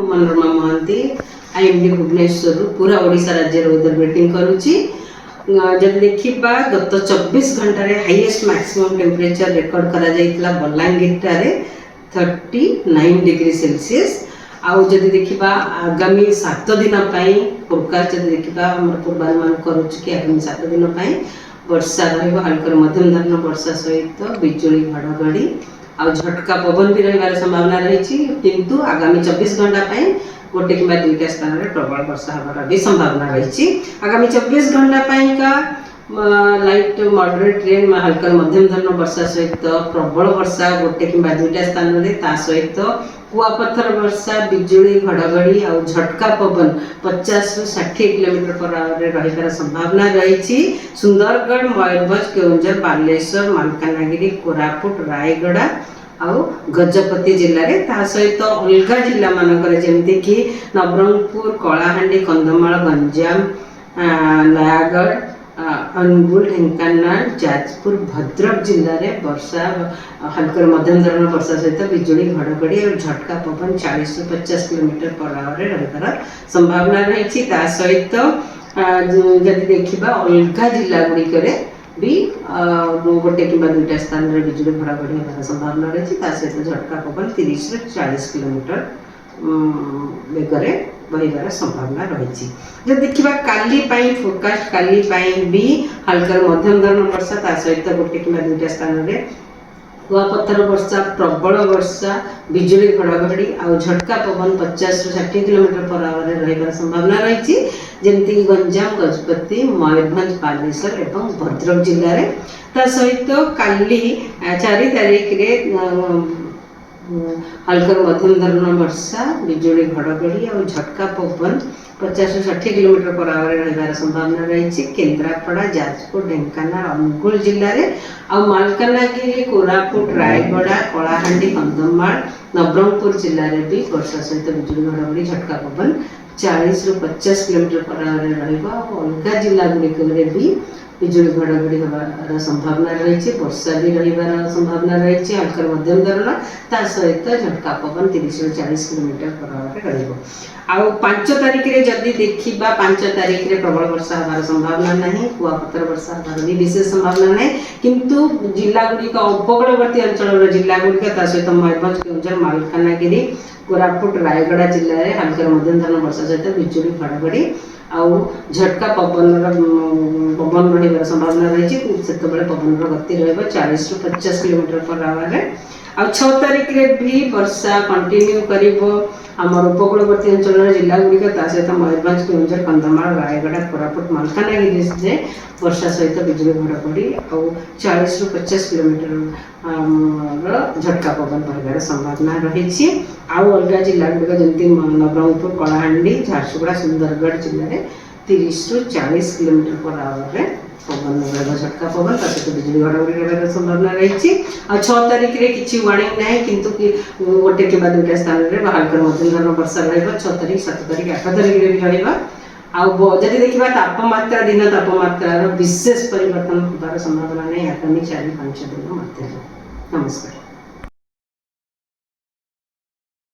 Manorama Mahanti IMD Bhubaneswar पूरा ओडिशा राज्य weather bulletin करुच्ची। जब देखा गत 24 घंटे हाईएस्ट मैक्सिमम टेम्परेचर रेकर्ड करा जाइतला बलांगीर टारे 39 डिग्री सेल्सियस। आउ जदि देखा आगामी 7 दिन फोरकास्ट जदि देखा पूर्वानुमान करुच्ची कि आगामी 7 दिन वर्षा रहिबो हल्का मध्यम धरण वर्षा सहित बिजुली घड़घड़ी आ झटका पवन भी रहिबार संभावना रही। किंतु आगामी 24 घंटा गोटे कि दुईटा स्थान में प्रबल वर्षा हमारा भी संभावना रही। आगामी 24 घंटा का लाइट मॉडरेट रेन हल्का मध्यम धरण वर्षा सहित प्रबल वर्षा गोटे कि दुईटा स्थान में सहित कुआपथर वर्षा बिजुली घड़घड़ी और झटका पवन 50 ରୁ 60 किलोमीटर पर आवर रहिबार संभावना रही। सुंदरगढ़ मयूरभंज केउंझर बालेश्वर मालकानगिरी कोरापुट रायगड़ा आउ गजपति जिले में ता सहित अलग जिला मानक जमती कि नवरंगपुर कलाहांडी कंधमाल गंजाम नयागढ़ अनुगुल ढेंकानाल जाजपुर भद्रक जिले में वर्षा हल्का मध्यम धरण वर्षा सहित बिजुली घड़घड़ी और झटका पवन 40 ରୁ 50 किलोमीटर पर आवर रहिबार संभावना रही। सहित जदि देखा अलग जिला गुड़िक भी गोटे कि दुईटा स्थान में बिजुली घड़घड़ी होबार संभावना रही। सहित झटका पवन 30 ରୁ 40 किलोमीटर बेगरे बहिबार संभावना रही। जब देखा काली फोरकास्ट काली भी हल्का मध्यम धरण वर्षा सहित गोटे कि दुईटा स्थान में कुआपथर वर्षा प्रबल वर्षा बिजुली घड़घड़ी और झटका पवन 50 ରୁ 60 किलोमीटर पर आवर रहिबार संभावना रही। जमती गंजाम गजपति मयूरभंज बालेश्वर एवं भद्रक जिले में ता सहित काली 4 तारीख रे हल्का मध्यम धरण वर्षा बिजुली घड़घड़ी और झटका पवन 50 ରୁ 60 किलोमीटर पर आवर रहिबार संभावना रही। केन्द्रापड़ा जाजपुर ढेंकानाल अनुगुल जिले में आ मालकानगिरी कोरापुट रायगड़ा कलाहांडी कंधमाल नवरंगपुर जिले में भी वर्षा सहित बिजुली घड़घड़ी झटका पवन 40 ରୁ 50 किलोमीटर पर आवर रहिबा। अलग जिला गुड़िक भी बिजुली घड़घड़ी होबार संभावना रही। वर्षा भी रहिबार संभावना रही हल्का मध्यम धरण ता सहित झटका पवन 30 ରୁ 40 किलोमीटर पर आवर रहिबो। आउ 5 तारीख रे जदि देखिबा 5 तारीख रे प्रबल वर्षा होबार संभावना नहीं। कुआपथर वर्षा होबार भी विशेष संभावना नहीं। किंतु जिला गुड़िक उपकूलवर्ती अंचल जिला गुड़िक ता सहित मयूरभंज केउंझर मालकानगिरी कोरापुट रायगड़ा जिले में हल्का मध्यम धरण वर्षा सहित बिजुली घड़घड़ी आउ झटका पवन रहिबार संभावना रही। पवन गति रहिबा 40 ରୁ 50 किलोमीटर पर आवर। आ 6 तारीख रे भी वर्षा कंटिन्यू करिबो आमर उपकूलवर्ती अंचल जिला गुड़िक सहित मयूरभंज केउंझर कंधमाल रायगड़ा कोरापुट मालकानगिरी से वर्षा सहित बिजुली घड़घड़ी और 40 ରୁ 50 किलोमीटर झटका पवन बहिबार संभावना रही। आउ अलग जिला गुड़िक जमती नवरंगपुर कलाहांडी झारसुगुड़ा सुंदरगढ़ जिले में 30 ରୁ 40 किलोमीटर पर आवर पवन झटका पवन सहित बिजुली घड़घड़ी रहिबार संभावना रही। 6 तारीख रे किछि वार्निंग नहीं किंतु गोटे कि दुईटा स्थान में हल्का मध्यम धरण वर्षा रहिबा। 6 तारीख 7 तारीख 8 तारीख रे भी रहिबा। जदि देखा तापमात्रा दिन तापमात्रा विशेष परिवर्तन होबार संभावना नहीं आगामी 4-5 दिन मध्य। नमस्कार।